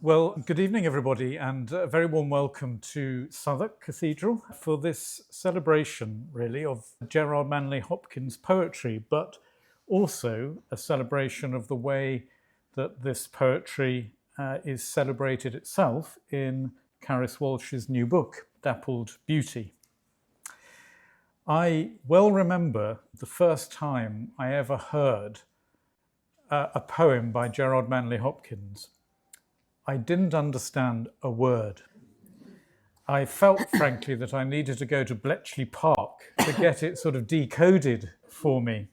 Well, good evening, everybody, and a very warm welcome to Southwark Cathedral for this celebration, really, of Gerard Manley Hopkins' poetry, but also a celebration of the way that this poetry is celebrated itself in Carys Walsh's new book, Dappled Beauty. I well remember the first time I ever heard a poem by Gerard Manley Hopkins. I didn't understand a word. I felt, frankly, that I needed to go to Bletchley Park to get it sort of decoded for me.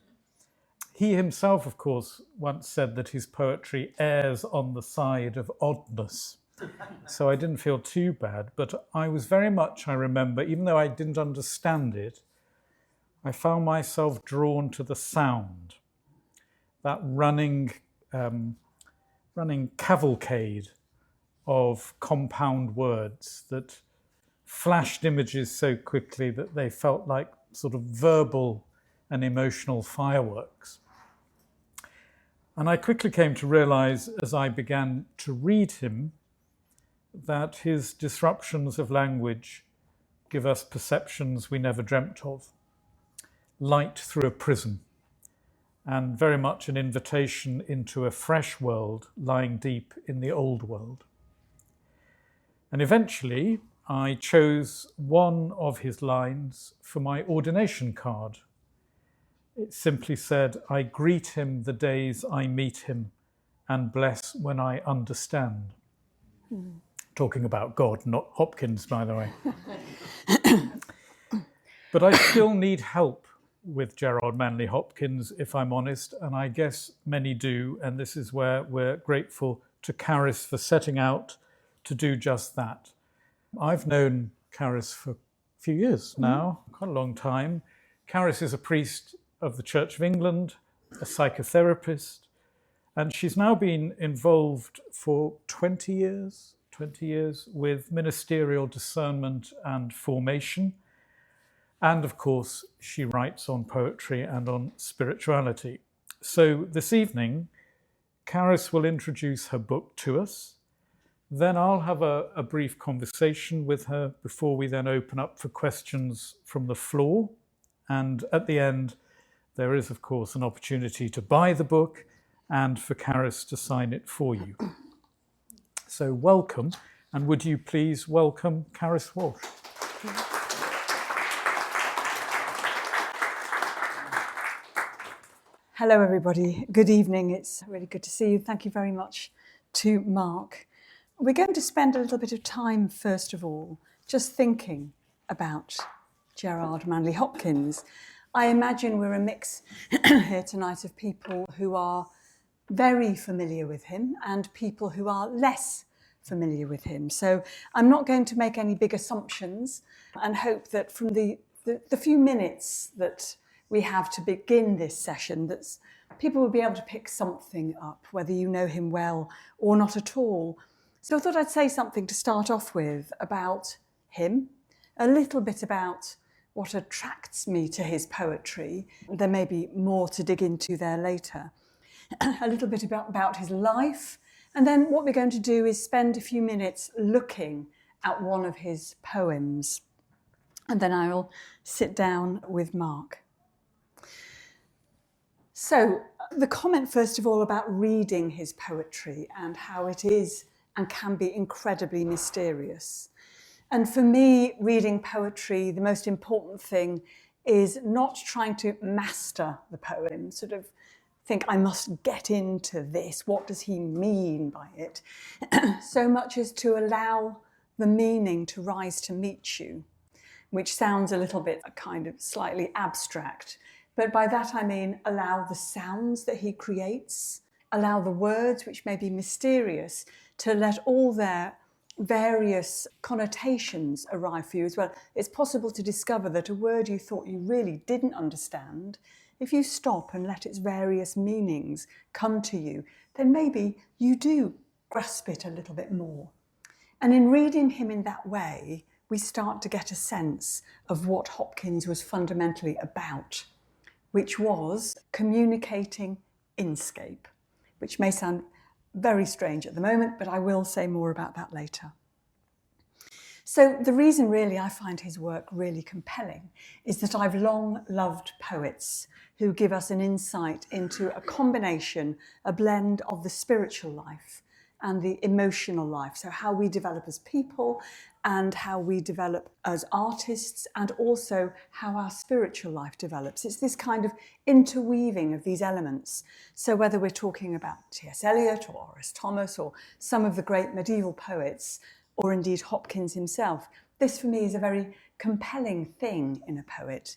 He himself, of course, once said that his poetry errs on the side of oddness. So I didn't feel too bad, but I was very much, I remember, even though I didn't understand it, I found myself drawn to the sound, that running cavalcade of compound words that flashed images so quickly that they felt like sort of verbal and emotional fireworks. And I quickly came to realize as I began to read him that his disruptions of language give us perceptions we never dreamt of, light through a prism, and very much an invitation into a fresh world lying deep in the old world. And eventually, I chose one of his lines for my ordination card. It simply said, "I greet him the days I meet him and bless when I understand." Talking about God, not Hopkins, by the way. But I still need help with Gerard Manley Hopkins, if I'm honest, and I guess many do, and this is where we're grateful to Carys for setting out to do just that. I've known Carys for a few years now, quite a long time. Carys is a priest of the Church of England, a psychotherapist, and she's now been involved for 20 years with ministerial discernment and formation. And of course, she writes on poetry and on spirituality. So this evening, Carys will introduce her book to us. Then I'll have a brief conversation with her before we then open up for questions from the floor. And at the end, there is, of course, an opportunity to buy the book and for Carys to sign it for you. So welcome, and would you please welcome Carys Walsh. Hello, everybody. Good evening. It's really good to see you. Thank you very much to Mark. We're going to spend a little bit of time, first of all, just thinking about Gerard Manley Hopkins. I imagine we're a mix here tonight of people who are very familiar with him and people who are less familiar with him. So I'm not going to make any big assumptions and hope that from the few minutes that we have to begin this session, that people will be able to pick something up, whether you know him well or not at all. So I thought I'd say something to start off with about him, a little bit about what attracts me to his poetry. There may be more to dig into there later. A little bit about his life. And then what we're going to do is spend a few minutes looking at one of his poems. And then I will sit down with Mark. So the comment, first of all, about reading his poetry and how it is and can be incredibly mysterious. And for me, reading poetry, the most important thing is not trying to master the poem, sort of think I must get into this, what does he mean by it, so much as to allow the meaning to rise to meet you, which sounds a little bit kind of slightly abstract. But by that I mean allow the sounds that he creates, allow the words, which may be mysterious, to let all their various connotations arrive for you as well. It's possible to discover that a word you thought you really didn't understand, if you stop and let its various meanings come to you, then maybe you do grasp it a little bit more. And in reading him in that way, we start to get a sense of what Hopkins was fundamentally about, which was communicating inscape, which may sound very strange at the moment, but I will say more about that later. So the reason really I find his work really compelling is that I've long loved poets who give us an insight into a combination, a blend of the spiritual life and the emotional life. So how we develop as people and how we develop as artists, and also how our spiritual life develops. It's this kind of interweaving of these elements. So whether we're talking about T.S. Eliot or Horace Thomas or some of the great medieval poets, or indeed Hopkins himself, this for me is a very compelling thing in a poet.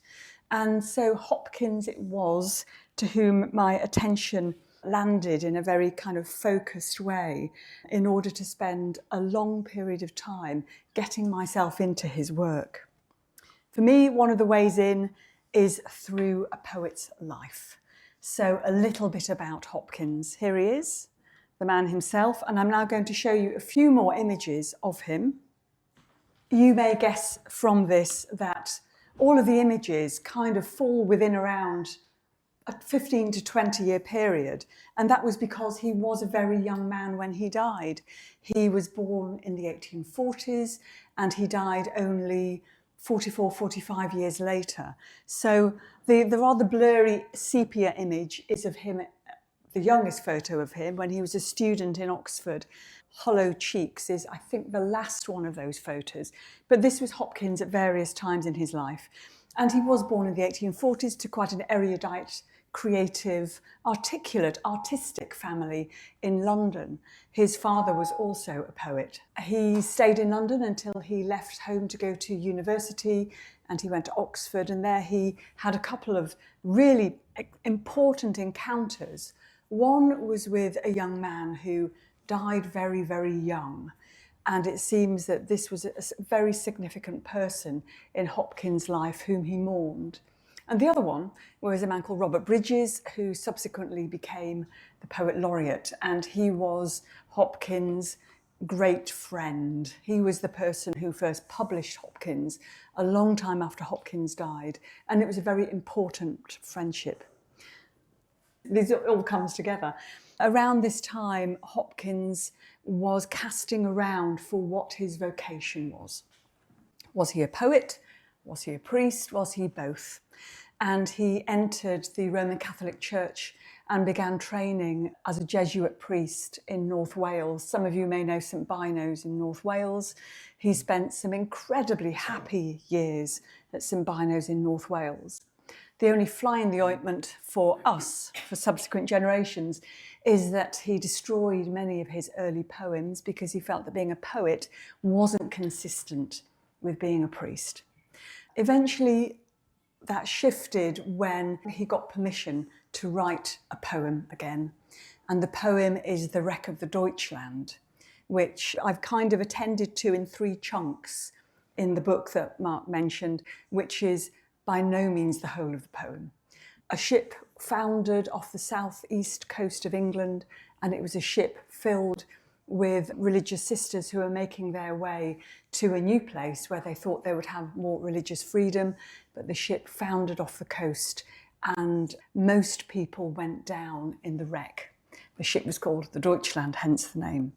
And so Hopkins it was to whom my attention landed in a very kind of focused way in order to spend a long period of time getting myself into his work. For me, one of the ways in is through a poet's life. So a little bit about Hopkins. Here he is, the man himself, and I'm now going to show you a few more images of him. You may guess from this that all of the images kind of fall within around a 15 to 20 year period, and that was because he was a very young man when he died. He was born in the 1840s and he died only 44, 45 years later. So the rather blurry sepia image is of him, the youngest photo of him when he was a student in Oxford. Hollow cheeks is, I think, the last one of those photos. But this was Hopkins at various times in his life. And he was born in the 1840s to quite an erudite, creative, articulate, artistic family in London. His father was also a poet. He stayed in London until he left home to go to university, and he went to Oxford, and there he had a couple of really important encounters. One was with a young man who died very, very young. And it seems that this was a very significant person in Hopkins' life whom he mourned. And the other one was a man called Robert Bridges, who subsequently became the Poet Laureate. And he was Hopkins' great friend. He was the person who first published Hopkins a long time after Hopkins died. And it was a very important friendship. This all comes together. Around this time, Hopkins was casting around for what his vocation was. Was he a poet? Was he a priest? Was he both? And he entered the Roman Catholic Church and began training as a Jesuit priest in North Wales. Some of you may know St Bynoes in North Wales. He spent some incredibly happy years at St Bynoes in North Wales. The only fly in the ointment for us, for subsequent generations, is that he destroyed many of his early poems because he felt that being a poet wasn't consistent with being a priest. Eventually, that shifted when he got permission to write a poem again. And the poem is The Wreck of the Deutschland, which I've kind of attended to in 3 chunks in the book that Mark mentioned, which is by no means the whole of the poem. A ship foundered off the southeast coast of England, and it was a ship filled with religious sisters who were making their way to a new place where they thought they would have more religious freedom, but the ship foundered off the coast and most people went down in the wreck. The ship was called the Deutschland, hence the name.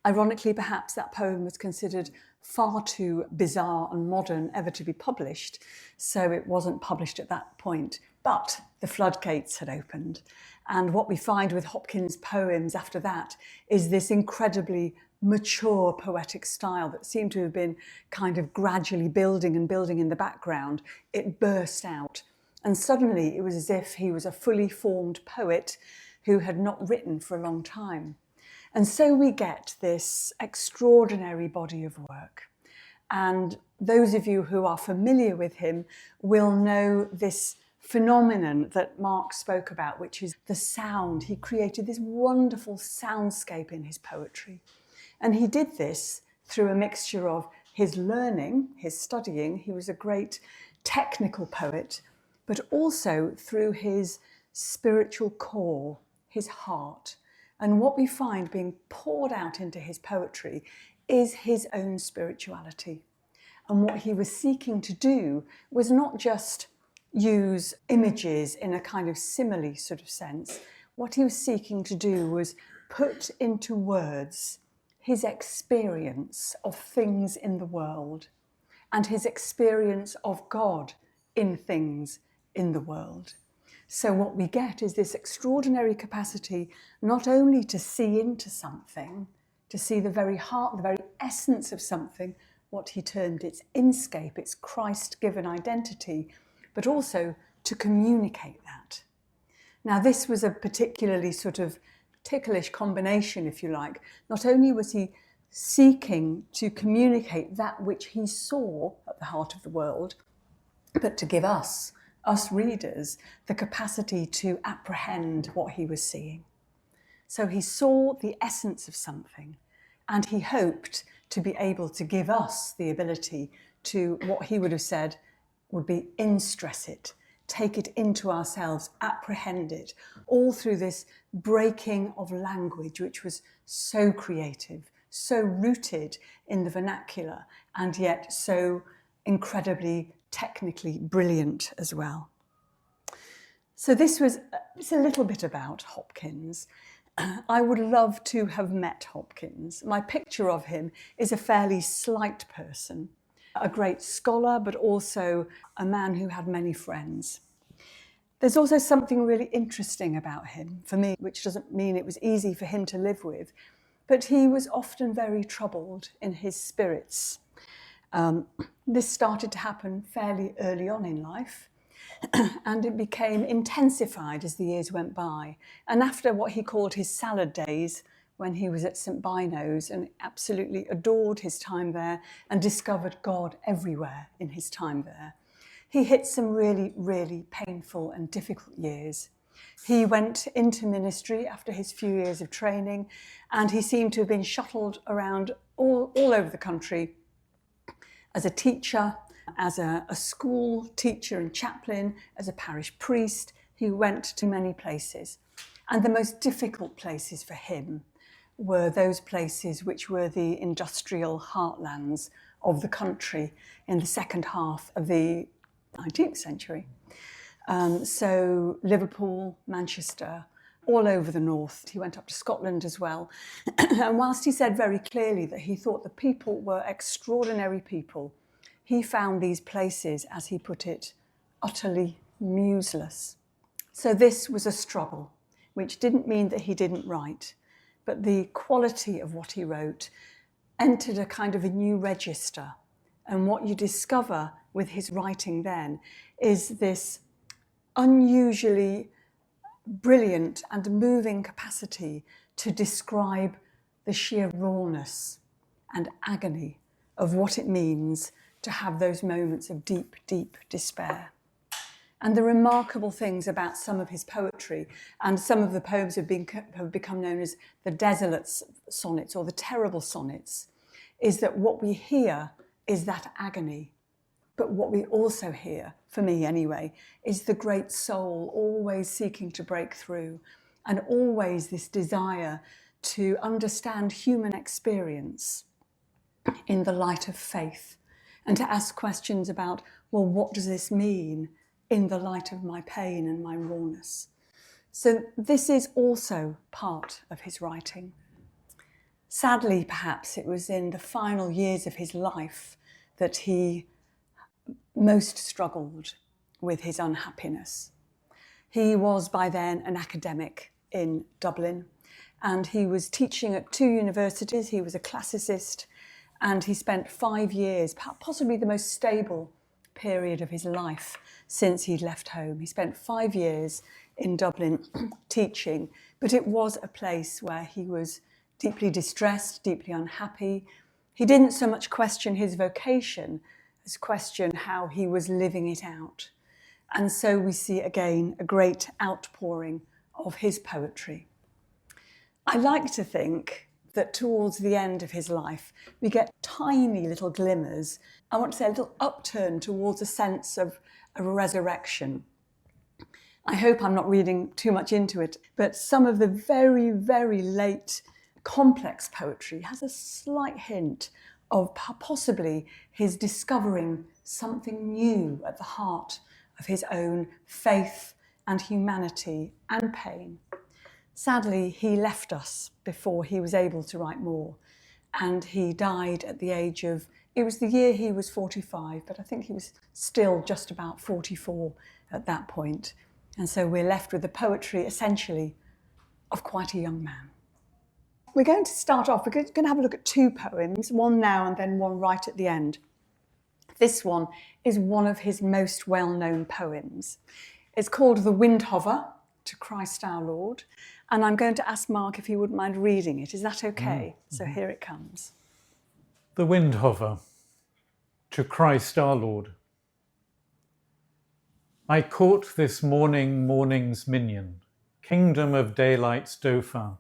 Ironically, perhaps that poem was considered far too bizarre and modern ever to be published, so it wasn't published at that point. But the floodgates had opened. And what we find with Hopkins' poems after that is this incredibly mature poetic style that seemed to have been kind of gradually building and building in the background. It burst out. And suddenly it was as if he was a fully formed poet who had not written for a long time. And so we get this extraordinary body of work. And those of you who are familiar with him will know this phenomenon that Mark spoke about, which is the sound. He created this wonderful soundscape in his poetry. And he did this through a mixture of his learning, his studying. He was a great technical poet, but also through his spiritual core, his heart. And what we find being poured out into his poetry is his own spirituality. And what he was seeking to do was not just use images in a kind of simile sort of sense. What he was seeking to do was put into words his experience of things in the world and his experience of God in things in the world. So what we get is this extraordinary capacity not only to see into something, to see the very heart, the very essence of something, what he termed its inscape, its Christ-given identity, but also to communicate that. Now, this was a particularly sort of ticklish combination, if you like. Not only was he seeking to communicate that which he saw at the heart of the world, but to give us readers, the capacity to apprehend what he was seeing. So he saw the essence of something, and he hoped to be able to give us the ability to, what he would have said would be instress it, take it into ourselves, apprehend it, all through this breaking of language, which was so creative, so rooted in the vernacular, and yet so incredibly technically brilliant as well. So it's a little bit about Hopkins. I would love to have met Hopkins. My picture of him is a fairly slight person, a great scholar, but also a man who had many friends. There's also something really interesting about him for me, which doesn't mean it was easy for him to live with, but he was often very troubled in his spirits. This started to happen fairly early on in life, and it became intensified as the years went by. And after what he called his salad days, when he was at St. Bino's and absolutely adored his time there and discovered God everywhere in his time there, he hit some really, really painful and difficult years. He went into ministry after his few years of training, and he seemed to have been shuttled around all over the country as a teacher, as a school teacher and chaplain, as a parish priest. He went to many places. And the most difficult places for him were those places which were the industrial heartlands of the country in the second half of the 19th century. So Liverpool, Manchester, all over the north. He went up to Scotland as well. And whilst he said very clearly that he thought the people were extraordinary people, he found these places, as he put it, utterly museless. So this was a struggle, which didn't mean that he didn't write, but the quality of what he wrote entered a kind of a new register. And what you discover with his writing then is this unusually brilliant and moving capacity to describe the sheer rawness and agony of what it means to have those moments of deep, deep despair. And the remarkable things about some of his poetry, and some of the poems have become known as the desolate sonnets or the terrible sonnets, is that what we hear is that agony. But what we also hear, for me anyway, is the great soul always seeking to break through, and always this desire to understand human experience in the light of faith, and to ask questions about, well, what does this mean in the light of my pain and my rawness? So this is also part of his writing. Sadly, perhaps, it was in the final years of his life that he most struggled with his unhappiness. He was by then an academic in Dublin, and he was teaching at 2 universities. He was a classicist, and he spent 5 years, possibly the most stable period of his life since he'd left home. He spent 5 years in Dublin teaching, but it was a place where he was deeply distressed, deeply unhappy. He didn't so much question his vocation as question how he was living it out. And so we see again a great outpouring of his poetry. I like to think that towards the end of his life, we get tiny little glimmers, I want to say a little upturn towards a sense of a resurrection. I hope I'm not reading too much into it, but some of the very, very late complex poetry has a slight hint of possibly his discovering something new at the heart of his own faith and humanity and pain. Sadly, he left us before he was able to write more. And he died at the age of, it was the year he was 45, but I think he was still just about 44 at that point. And so we're left with the poetry, essentially, of quite a young man. We're going to start off, we're going to have a look at two poems, one now and then one right at the end. This one is one of his most well-known poems. It's called The Windhover, to Christ our Lord. And I'm going to ask Mark if he wouldn't mind reading it. Is that okay? So here it comes. The Windhover, to Christ our Lord. I caught this morning's minion, kingdom of daylight's dauphin,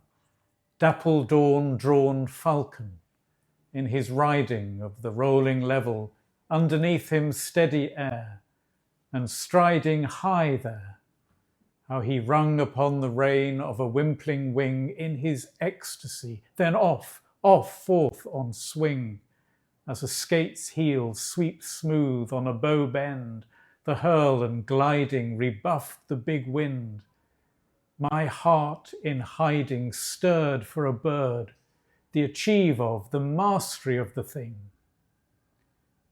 dappled dawn drawn falcon, in his riding of the rolling level, underneath him steady air, and striding high there, how he rung upon the rein of a wimpling wing in his ecstasy, then off, forth on swing, as a skate's heel sweeps smooth on a bow bend, the hurl and gliding rebuffed the big wind. My heart in hiding stirred for a bird, the achieve of, the mastery of the thing.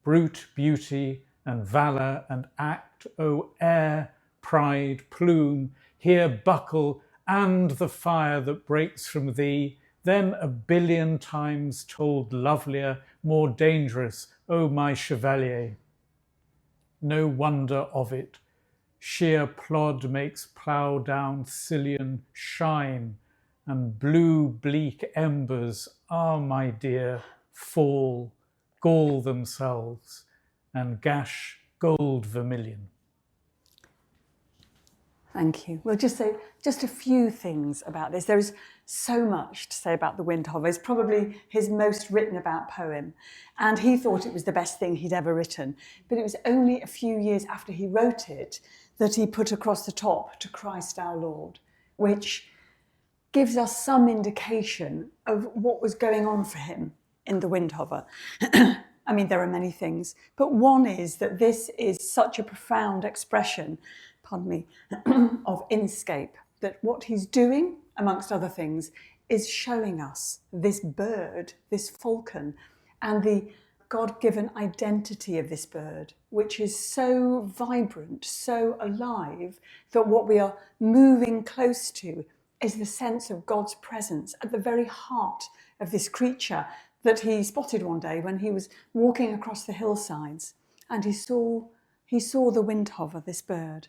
Brute beauty and valour and act, O air, pride, plume, here buckle, and the fire that breaks from thee, then a billion times told lovelier, more dangerous, O my chevalier. No wonder of it, sheer plod makes plough down Sicilian shine, and blue bleak embers, my dear, fall, gall themselves, and gash gold vermilion. Thank you. We'll just say just a few things about this. There is so much to say about The Windhover. It's probably his most written about poem, and he thought it was the best thing he'd ever written. But it was only a few years after he wrote it that he put across the top to Christ our Lord, which gives us some indication of what was going on for him in The Windhover. I mean, there are many things, but one is that this is such a profound expression, of inscape, that what he's doing, amongst other things, is showing us this bird, this falcon, and the God-given identity of this bird, which is so vibrant, so alive, that what we are moving close to is the sense of God's presence at the very heart of this creature that he spotted one day when he was walking across the hillsides, and he saw the Windhover, this bird.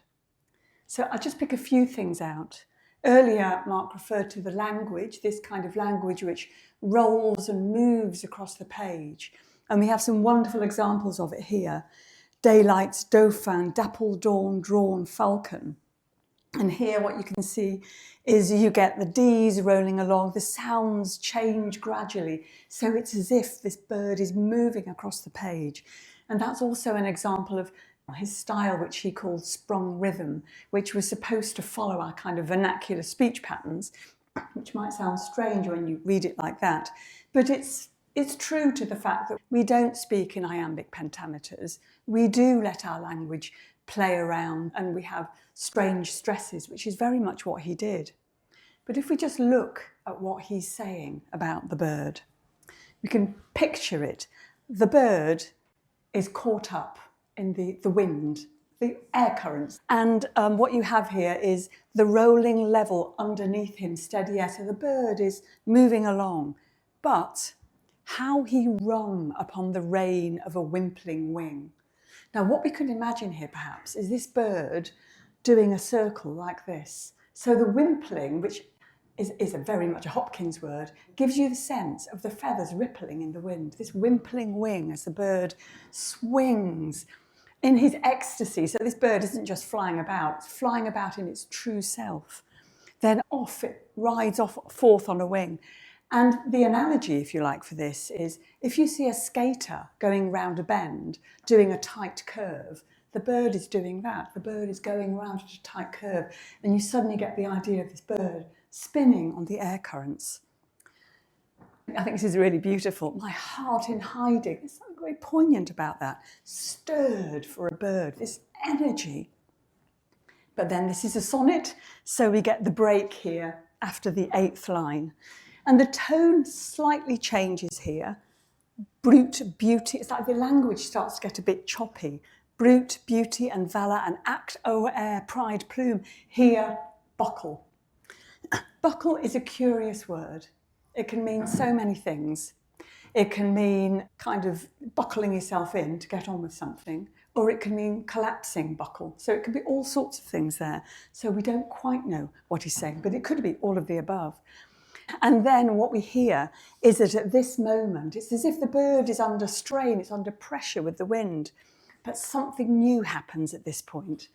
So I'll just pick a few things out. Earlier, Mark referred to the language, this kind of language which rolls and moves across the page. And we have some wonderful examples of it here. Daylight's dauphin, dappled dawn drawn falcon. And here what you can see is you get the D's rolling along, the sounds change gradually. So it's as if this bird is moving across the page. And that's also an example of his style, which he called sprung rhythm, which was supposed to follow our kind of vernacular speech patterns, which might sound strange when you read it like that. But it's true to the fact that we don't speak in iambic pentameters. We do let our language play around, and we have strange stresses, which is very much what he did. But if we just look at what he's saying about the bird, we can picture it. The bird is caught up in the wind, the air currents. And what you have here is the rolling level underneath him, steady air. So the bird is moving along. But how he rung upon the rein of a wimpling wing. Now, what we could imagine here, perhaps, is this bird doing a circle like this. So the wimpling, which is a very much a Hopkins word, gives you the sense of the feathers rippling in the wind, this wimpling wing as the bird swings in his ecstasy. So this bird isn't just flying about, it's flying about in its true self. Then off it rides forth on a wing. And the analogy, if you like, for this is if you see a skater going round a bend, doing a tight curve, the bird is doing that. The bird is going round at a tight curve, and you suddenly get the idea of this bird spinning on the air currents. I think this is really beautiful. My heart in hiding, there's something very poignant about that. Stirred for a bird, this energy. But then this is a sonnet, so we get the break here after the 8th line. And the tone slightly changes here. Brute, beauty, it's like the language starts to get a bit choppy. Brute, beauty and valour and act o'er air, pride, plume. Here, buckle. Buckle is a curious word. It can mean so many things. It can mean kind of buckling yourself in to get on with something, or it can mean collapsing buckle. So it could be all sorts of things there. So we don't quite know what he's saying, but it could be all of the above. And then what we hear is that at this moment, it's as if the bird is under strain, it's under pressure with the wind, but something new happens at this point.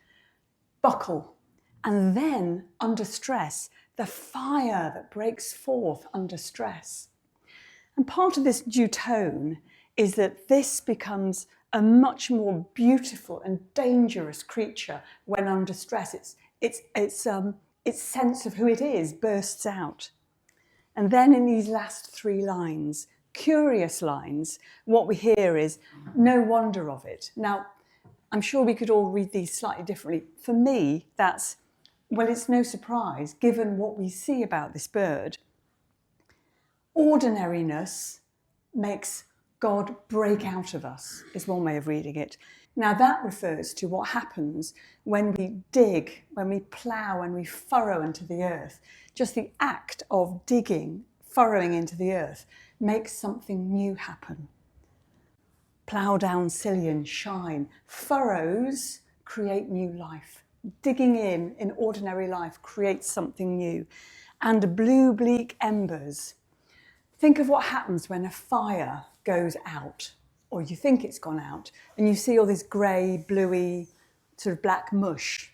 Buckle. And then, under stress, the fire that breaks forth under stress. And part of this due tone is that this becomes a much more beautiful and dangerous creature when under stress. Its sense of who it is bursts out. And then in these last 3 lines, curious lines, what we hear is no wonder of it. Now, I'm sure we could all read these slightly differently. For me, that's, well, it's no surprise, given what we see about this bird. Ordinariness makes God break out of us, is one way of reading it. Now, that refers to what happens when we dig, when we plough, when we furrow into the earth. Just the act of digging, furrowing into the earth, makes something new happen. Plough down, Cillian, shine. Furrows create new life. Digging in ordinary life creates something new. And blue, bleak embers. Think of what happens when a fire goes out, or you think it's gone out, and you see all this grey, bluey, sort of black mush.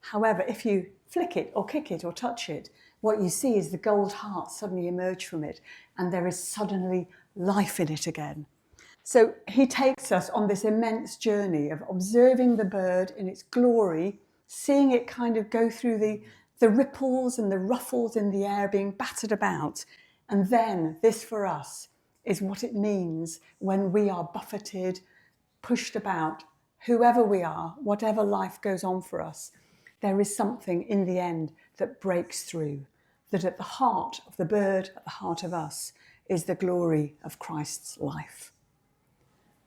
However, if you flick it or kick it or touch it, what you see is the gold heart suddenly emerge from it, and there is suddenly life in it again. So he takes us on this immense journey of observing the bird in its glory, seeing it kind of go through the ripples and the ruffles in the air being battered about. And then this for us is what it means when we are buffeted, pushed about, whoever we are, whatever life goes on for us. There is something in the end that breaks through, that at the heart of the bird, at the heart of us, is the glory of Christ's life.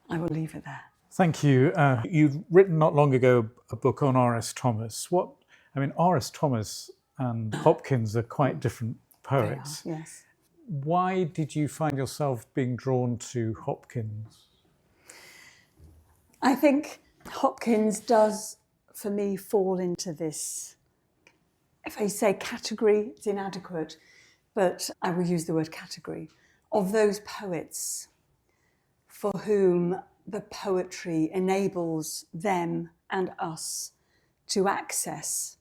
I will leave it there. Thank you. You'd written not long ago a book on R.S. Thomas. R.S. Thomas and Hopkins are quite different poets. They are, yes. Why did you find yourself being drawn to Hopkins? I think Hopkins does, for me, fall into this, if I say category, it's inadequate, but I will use the word category, of those poets for whom the poetry enables them and us to access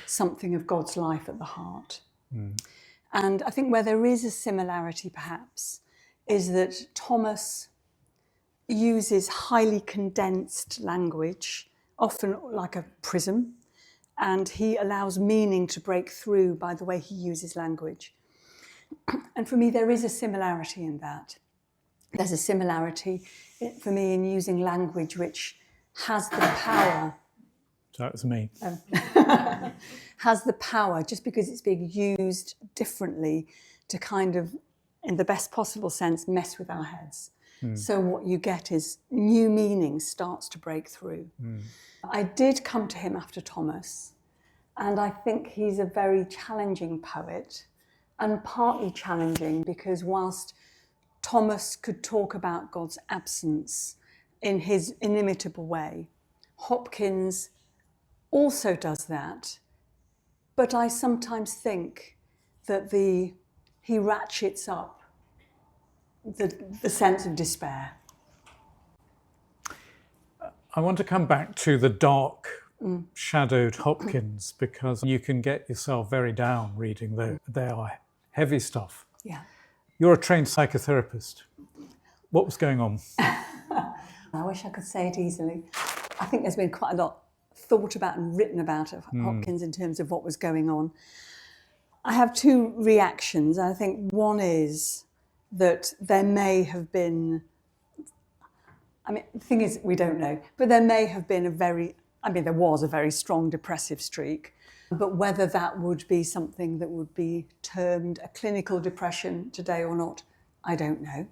something of God's life at the heart. And I think where there is a similarity, perhaps, is that Thomas uses highly condensed language, often like a prism, and he allows meaning to break through by the way he uses language. And for me, there is a similarity in that. There's a similarity for me in using language which has the power. So that was me. Has the power, just because it's being used differently, to kind of, in the best possible sense, mess with our heads. So what you get is new meaning starts to break through. I did come to him after Thomas, and I think he's a very challenging poet, and partly challenging because whilst Thomas could talk about God's absence in his inimitable way, Hopkins also does that, but I sometimes think that he ratchets up the sense of despair. I want to come back to the dark, shadowed Hopkins, because you can get yourself very down reading those. They are heavy stuff. Yeah. You're a trained psychotherapist. What was going on? I wish I could say it easily. I think there's been quite a lot thought about and written about of Hopkins in terms of what was going on. I have 2 reactions. I think one is that there may have been, the thing is, we don't know, but there may have been there was a very strong depressive streak. But whether that would be something that would be termed a clinical depression today or not, I don't know.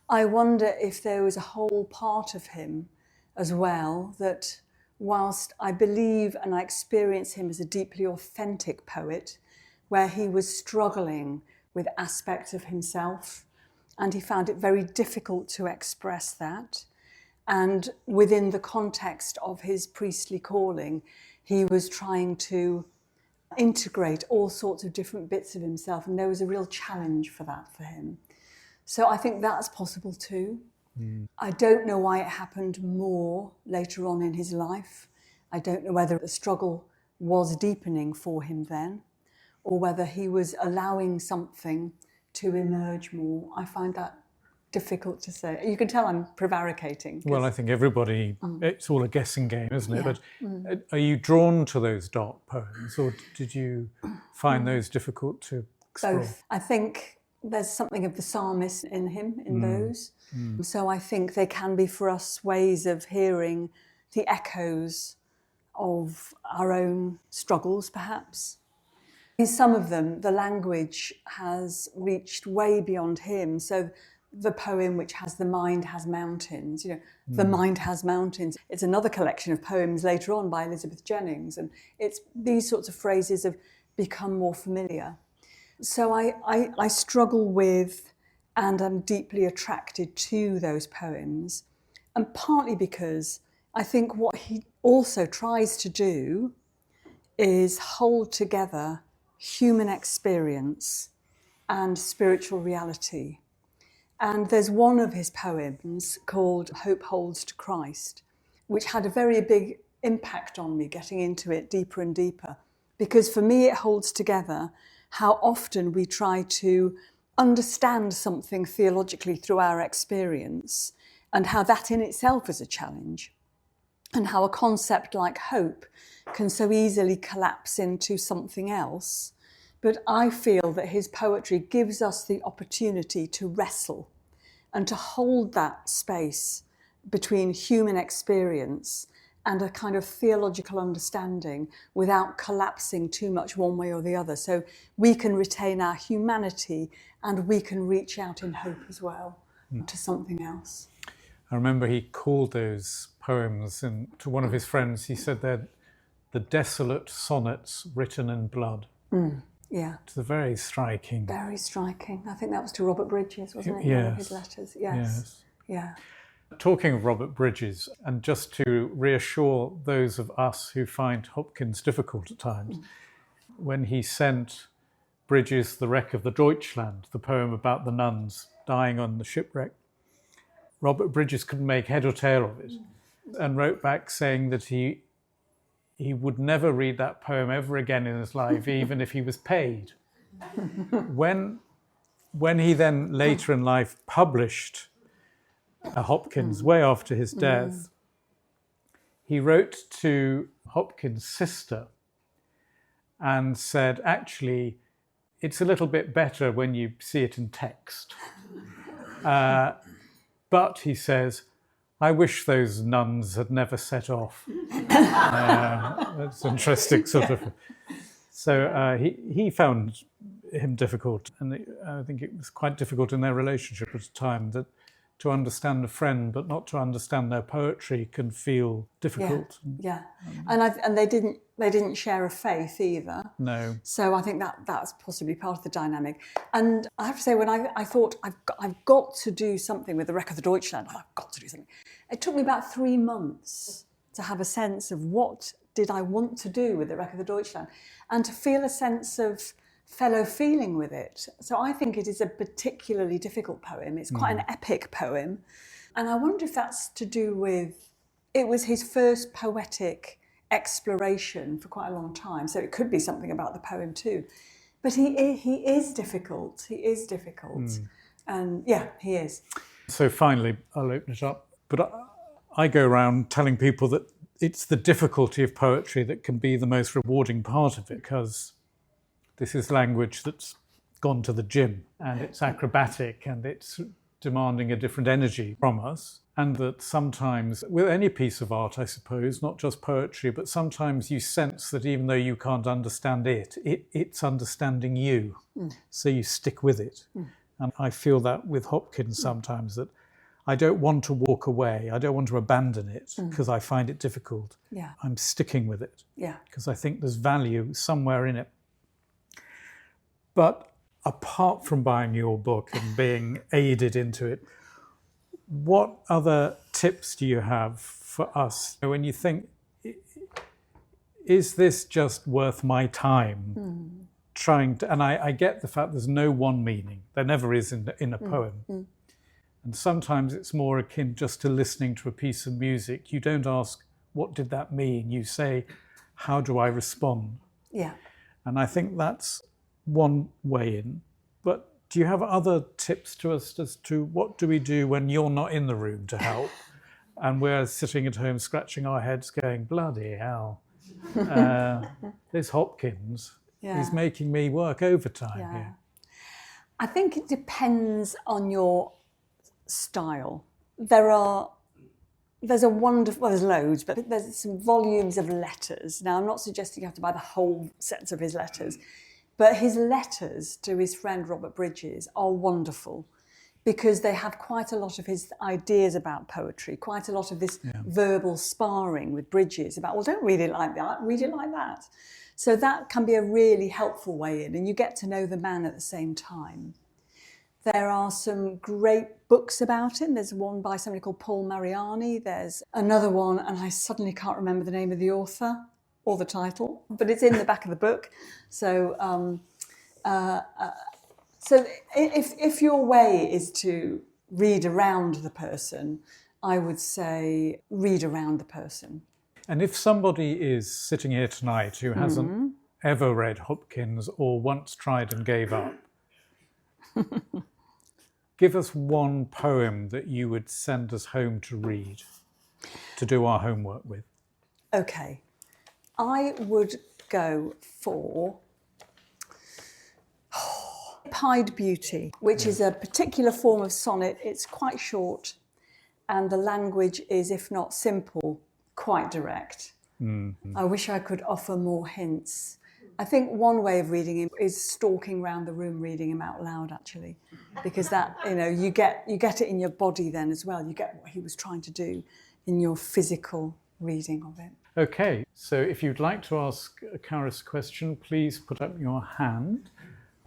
I wonder if there was a whole part of him as well that, whilst I believe and I experience him as a deeply authentic poet, where he was struggling with aspects of himself and he found it very difficult to express that. And within the context of his priestly calling, he was trying to integrate all sorts of different bits of himself, and there was a real challenge for that for him. So I think that's possible too. I don't know why it happened more later on in his life. I don't know whether the struggle was deepening for him then, or whether he was allowing something to emerge more. I find that difficult to say. You can tell I'm prevaricating. Well, I think everybody, it's all a guessing game, isn't it? Yeah. But are you drawn to those dark poems, or did you find those difficult to explore? Both. I think there's something of the psalmist in him, in those. So I think they can be for us ways of hearing the echoes of our own struggles, perhaps. In some of them, the language has reached way beyond him. So the poem which has "The Mind Has Mountains," "The Mind Has Mountains," it's another collection of poems later on by Elizabeth Jennings. And it's these sorts of phrases have become more familiar. So I struggle with and am deeply attracted to those poems, and partly because I think what he also tries to do is hold together human experience and spiritual reality. And there's one of his poems called "Hope Holds to Christ," which had a very big impact on me, getting into it deeper and deeper, because for me it holds together how often we try to understand something theologically through our experience, and how that in itself is a challenge, and how a concept like hope can so easily collapse into something else. But I feel that his poetry gives us the opportunity to wrestle and to hold that space between human experience and a kind of theological understanding without collapsing too much one way or the other. So we can retain our humanity and we can reach out in hope as well to something else. I remember he called those poems, and to one of his friends, he said they're the desolate sonnets written in blood. Yeah. It's very striking. Very striking. I think that was to Robert Bridges, wasn't it? Yes. One of his letters. Yes. Yeah. Talking of Robert Bridges, and just to reassure those of us who find Hopkins difficult at times, when he sent Bridges The Wreck of the Deutschland, the poem about the nuns dying on the shipwreck, Robert Bridges couldn't make head or tail of it, and wrote back saying that he would never read that poem ever again in his life, even if he was paid. When he then later in life published Hopkins, way after his death, he wrote to Hopkins' sister and said, actually, it's a little bit better when you see it in text. But, he says, I wish those nuns had never set off. That's interesting, sort of. So he found him difficult, and I think it was quite difficult in their relationship at the time, that to understand a friend but not to understand their poetry can feel difficult. Yeah. And they didn't share a faith either. No. So I think that's possibly part of the dynamic. And I have to say, when I thought I've got to do something with the Wreck of the Deutschland, I've got to do something. It took me about 3 months to have a sense of what did I want to do with the Wreck of the Deutschland, and to feel a sense of fellow feeling with it. So I think it is a particularly difficult poem. It's quite an epic poem. And I wonder if that's to do with, it was his first poetic exploration for quite a long time. So it could be something about the poem too. But he is difficult. He is difficult. And yeah, he is. So finally, I'll open it up. But I go around telling people that it's the difficulty of poetry that can be the most rewarding part of it, because this is language that's gone to the gym, and it's acrobatic, and it's demanding a different energy from us, and that sometimes, with any piece of art, I suppose, not just poetry, but sometimes you sense that even though you can't understand it's understanding you, so you stick with it. And I feel that with Hopkins sometimes, that I don't want to walk away, I don't want to abandon it because I find it difficult. Yeah. I'm sticking with it Yeah. because I think there's value somewhere in it. But apart from buying your book and being aided into it, what other tips do you have for us when you think, is this just worth my time trying to, and I get the fact there's no one meaning, there never is in a poem. And sometimes it's more akin just to listening to a piece of music. You don't ask, what did that mean? You say, how do I respond? Yeah. And I think that's one way in. But do you have other tips to us as to what do we do when you're not in the room to help and we're sitting at home scratching our heads going, bloody hell, this Hopkins is making me work overtime here. I think it depends on your style. There's a wonderful, well, there's loads, but there's some volumes of letters. Now, I'm not suggesting you have to buy the whole sets of his letters, but his letters to his friend Robert Bridges are wonderful because they have quite a lot of his ideas about poetry, quite a lot of this verbal sparring with Bridges about, well, don't read it like that, read it like that. So that can be a really helpful way in, and you get to know the man at the same time. There are some great books about him. There's one by somebody called Paul Mariani. There's another one, and I suddenly can't remember the name of the author or the title, but it's in the back of the book. So, if your way is to read around the person, I would say read around the person. And if somebody is sitting here tonight who hasn't ever read Hopkins or once tried and gave up, give us one poem that you would send us home to read, to do our homework with. Okay. I would go for Dappled Beauty, which is a particular form of sonnet. It's quite short, and the language is, if not simple, quite direct. I wish I could offer more hints. I think one way of reading him is stalking around the room, reading him out loud, actually, because that, you get it in your body then as well. You get what he was trying to do in your physical reading of it. Okay, so if you'd like to ask Carys a question, please put up your hand.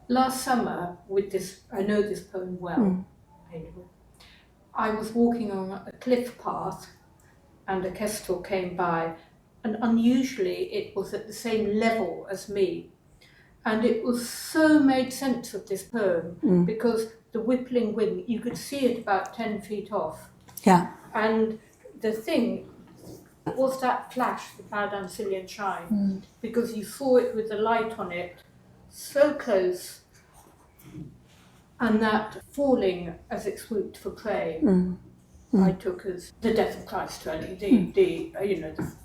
Last summer, with this, I know this poem well, I was walking on a cliff path and a kestrel came by, and unusually it was at the same level as me. And it was so made sense of this poem because the whippling wind, you could see it about 10 feet off. Yeah. And the thing was that flash, the Paradamsilian shine, because you saw it with the light on it so close, and that falling as it swooped for prey, I took as the death of Christ, really, the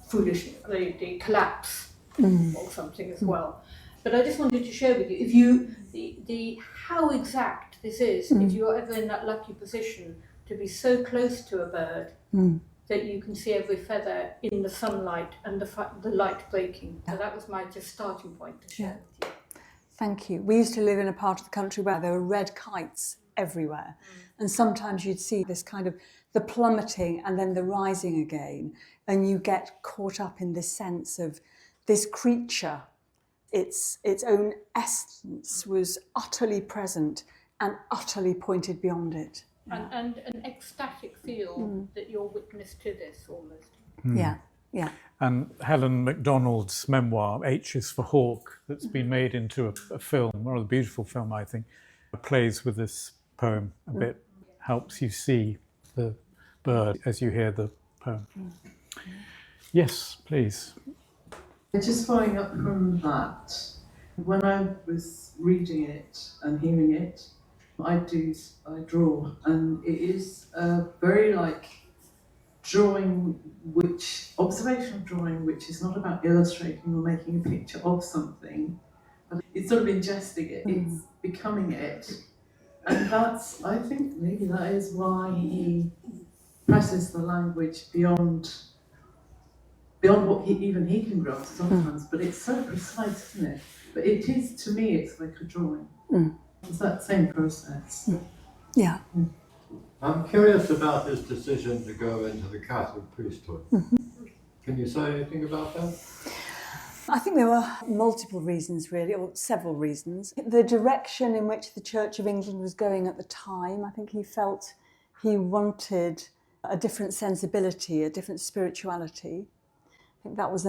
foolish, the collapse or something as well. But I just wanted to share with you, if how exact this is, if you're ever in that lucky position to be so close to a bird that you can see every feather in the sunlight and the light breaking. So that was my just starting point to share with you. Thank you. We used to live in a part of the country where there were red kites everywhere. And sometimes you'd see this kind of the plummeting and then the rising again. And you get caught up in this sense of this creature, its own essence was utterly present and utterly pointed beyond it. And an ecstatic feel that you're witness to this almost. Yeah. And Helen Macdonald's memoir, H is for Hawk, that's been made into a film, a rather beautiful film, I think, plays with this poem a bit, helps you see the bird as you hear the poem. Yes, please. Just following up from that, when I was reading it and hearing it, I draw, and it is very drawing, observational drawing, which is not about illustrating or making a picture of something, but it's sort of ingesting it, it's becoming it, And I think maybe that is why he presses the language beyond what even he can grasp sometimes. But it's so precise, isn't it? But it is, to me, it's like a drawing. It's that same process. Yeah. I'm curious about his decision to go into the Catholic priesthood. Can you say anything about that? I think there were multiple reasons, really, or several reasons. The direction in which the Church of England was going at the time, I think he felt he wanted a different sensibility, a different spirituality. I think that was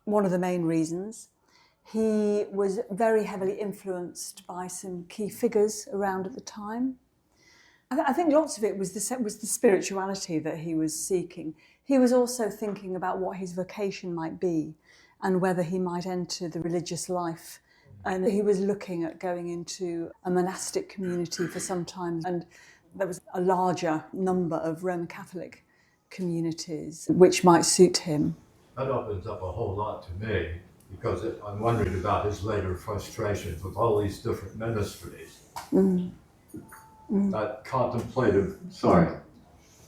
one of the main reasons. He was very heavily influenced by some key figures around at the time. I think lots of it was the spirituality that he was seeking. He was also thinking about what his vocation might be and whether he might enter the religious life. And he was looking at going into a monastic community for some time. And there was a larger number of Roman Catholic communities which might suit him. That opens up a whole lot to me, because I'm wondering about his later frustrations with all these different ministries. That contemplative,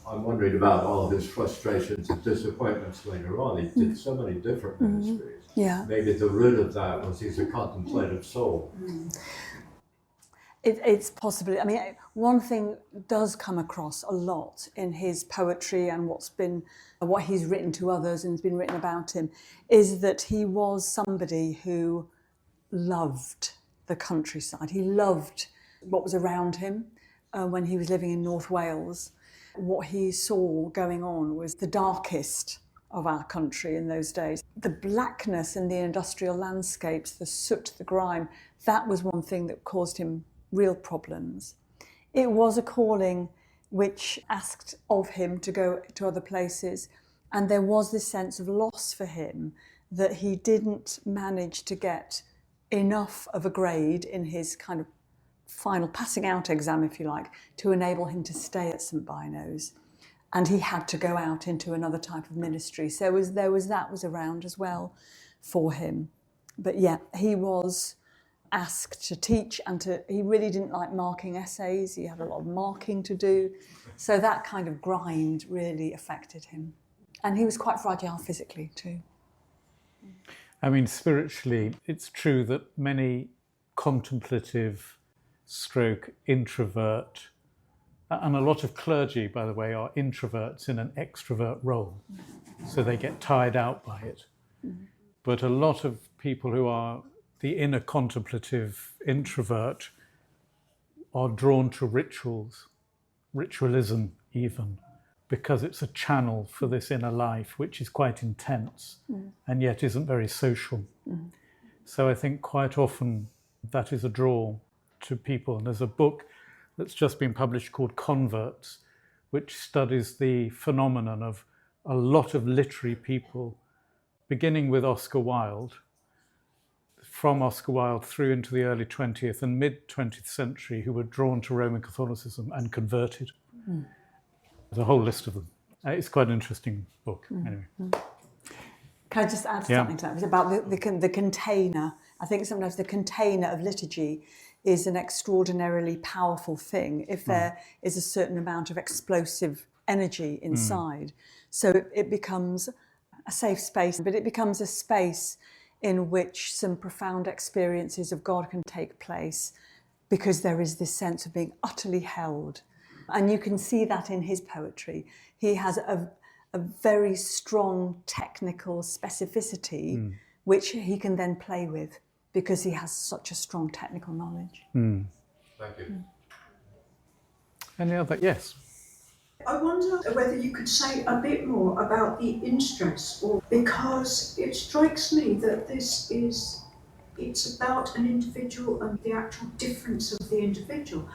I'm wondering about all of his frustrations and disappointments later on. He did so many different ministries. Yeah. Maybe the root of that was he's a contemplative soul. It's possibly, I mean, one thing does come across a lot in his poetry and what he's written to others and has been written about him, is that he was somebody who loved the countryside. He loved what was around him when he was living in North Wales. What he saw going on was the darkest of our country in those days. The blackness in the industrial landscapes, the soot, the grime, that was one thing that caused him real problems. It was a calling which asked of him to go to other places, and there was this sense of loss for him that he didn't manage to get enough of a grade in his kind of final passing out exam, if you like, to enable him to stay at St Bino's. And he had to go out into another type of ministry. So there was that was around as well for him. But yeah, he was asked to teach he really didn't like marking essays. He had a lot of marking to do. So that kind of grind really affected him. And he was quite fragile physically too. I mean, spiritually, it's true that many contemplative introvert, and a lot of clergy, by the way, are introverts in an extrovert role. So they get tired out by it. But a lot of people who are the inner contemplative introvert are drawn to rituals, ritualism even, because it's a channel for this inner life, which is quite intense and yet isn't very social. So I think quite often that is a draw to people. And there's a book that's just been published called Converts, which studies the phenomenon of a lot of literary people, beginning with Oscar Wilde, from Oscar Wilde through into the early 20th and mid-20th century, who were drawn to Roman Catholicism and converted. There's a whole list of them. It's quite an interesting book, anyway. Can I just add something to that? It's about the container. I think sometimes the container of liturgy is an extraordinarily powerful thing if there is a certain amount of explosive energy inside. So it becomes a safe space, but it becomes a space in which some profound experiences of God can take place, because there is this sense of being utterly held. And you can see that in his poetry. He has a very strong technical specificity, which he can then play with, because he has such a strong technical knowledge. Thank you. Any other? Yes. I wonder whether you could say a bit more about the in-stress, because it strikes me that it's about an individual and the actual difference of the individual,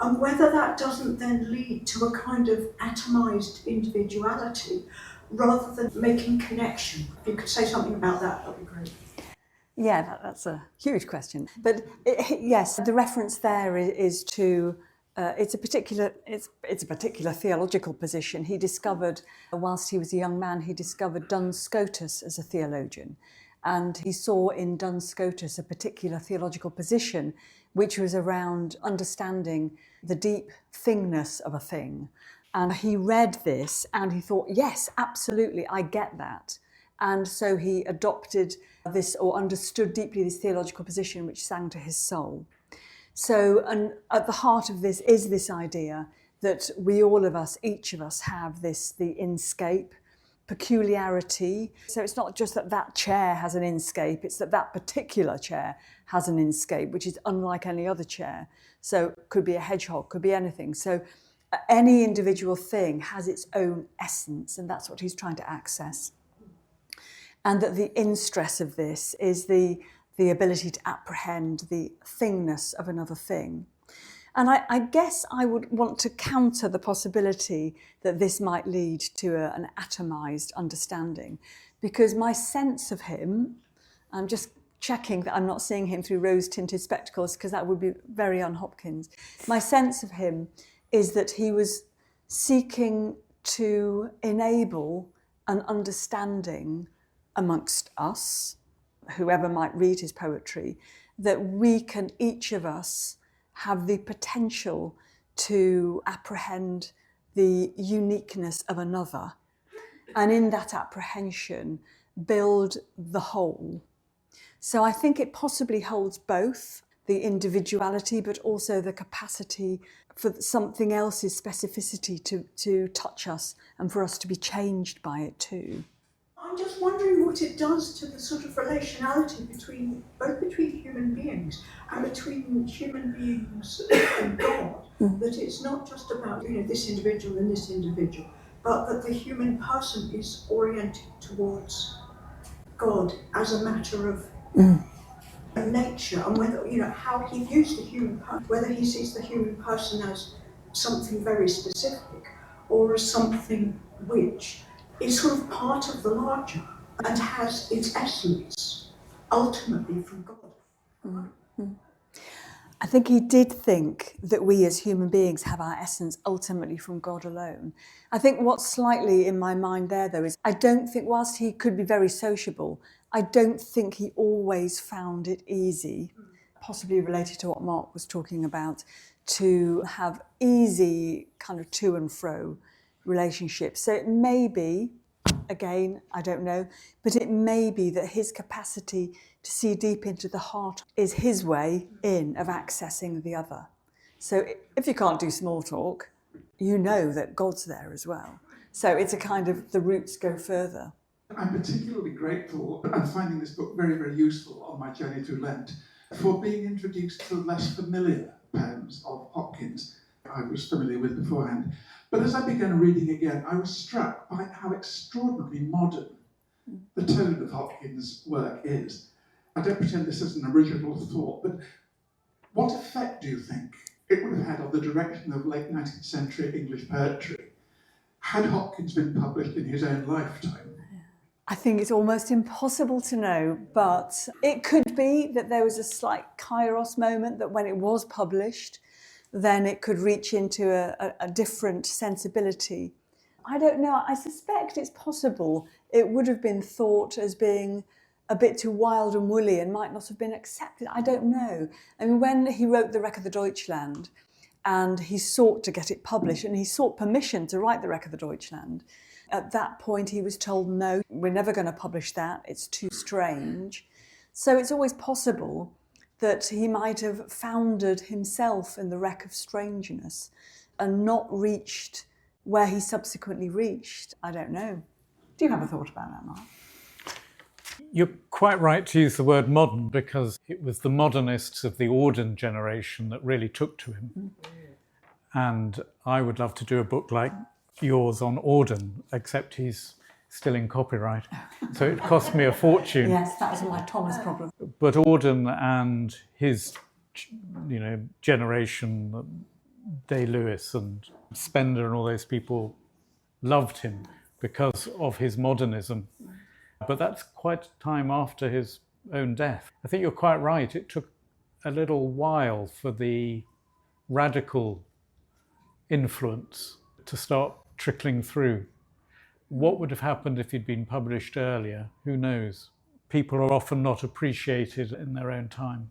and whether that doesn't then lead to a kind of atomized individuality rather than making connection. If you could say something about that, that'd be great. Yeah, that's a huge question. But yes, the reference there is to it's a particular theological position. He discovered, whilst he was a young man, he discovered Duns Scotus as a theologian, and he saw in Duns Scotus a particular theological position which was around understanding the deep thingness of a thing. And he read this and he thought, yes, absolutely, I get that. And so he adopted this, or understood deeply this theological position which sang to his soul. So, and at the heart of this is this idea that we, all of us, each of us have this, the inscape, peculiarity. So it's not just that that chair has an inscape, it's that that particular chair has an inscape, which is unlike any other chair. So it could be a hedgehog, could be anything. So any individual thing has its own essence, and that's what he's trying to access. And that the in-stress of this is the ability to apprehend the thingness of another thing. And I guess I would want to counter the possibility that this might lead to an atomized understanding, because my sense of him, I'm just checking that I'm not seeing him through rose-tinted spectacles, because that would be very un-Hopkins. My sense of him is that he was seeking to enable an understanding amongst us, whoever might read his poetry, that we can, each of us, have the potential to apprehend the uniqueness of another, and in that apprehension build the whole. So I think it possibly holds both the individuality but also the capacity for something else's specificity to touch us and for us to be changed by it too. I'm just wondering what it does to the sort of relationality between human beings and between human beings and God. That it's not just about this individual and this individual, but that the human person is oriented towards God as a matter of nature, and whether how he views the human person, whether he sees the human person as something very specific or as something which is sort of part of the larger and has its essence ultimately from God. Mm-hmm. I think he did think that we as human beings have our essence ultimately from God alone. I think what's slightly in my mind there, though, is I don't think, whilst he could be very sociable, I don't think he always found it easy, possibly related to what Mark was talking about, to have easy kind of to and fro relationships. So it may be, again, I don't know, but it may be that his capacity to see deep into the heart is his way in of accessing the other. So if you can't do small talk, you know that God's there as well. So it's a kind of, the roots go further. I'm particularly grateful and finding this book very, very useful on my journey through Lent for being introduced to less familiar poems of Hopkins I was familiar with beforehand. But as I began reading again, I was struck by how extraordinarily modern the tone of Hopkins' work is. I don't pretend this is an original thought, but what effect do you think it would have had on the direction of late 19th century English poetry had Hopkins been published in his own lifetime? I think it's almost impossible to know, but it could be that there was a slight Kairos moment, that when it was published, then it could reach into a different sensibility. I don't know. I suspect it's possible it would have been thought as being a bit too wild and woolly and might not have been accepted. I don't know. I mean, when he wrote the Wreck of the Deutschland and he sought to get it published and he sought permission to write the Wreck of the Deutschland, at that point he was told, no, we're never going to publish that. It's too strange. So it's always possible that he might have foundered himself in the wreck of strangeness and not reached where he subsequently reached. I don't know. Do you have a thought about that, Mark? You're quite right to use the word modern, because it was the modernists of the Auden generation that really took to him. And I would love to do a book like yours on Auden, except he's still in copyright. So it cost me a fortune. Yes, that was my Thomas problem. But Auden and his, generation, Day-Lewis and Spender and all those people loved him because of his modernism. But that's quite time after his own death. I think you're quite right. It took a little while for the radical influence to start trickling through. What would have happened if he'd been published earlier? Who knows? People are often not appreciated in their own time.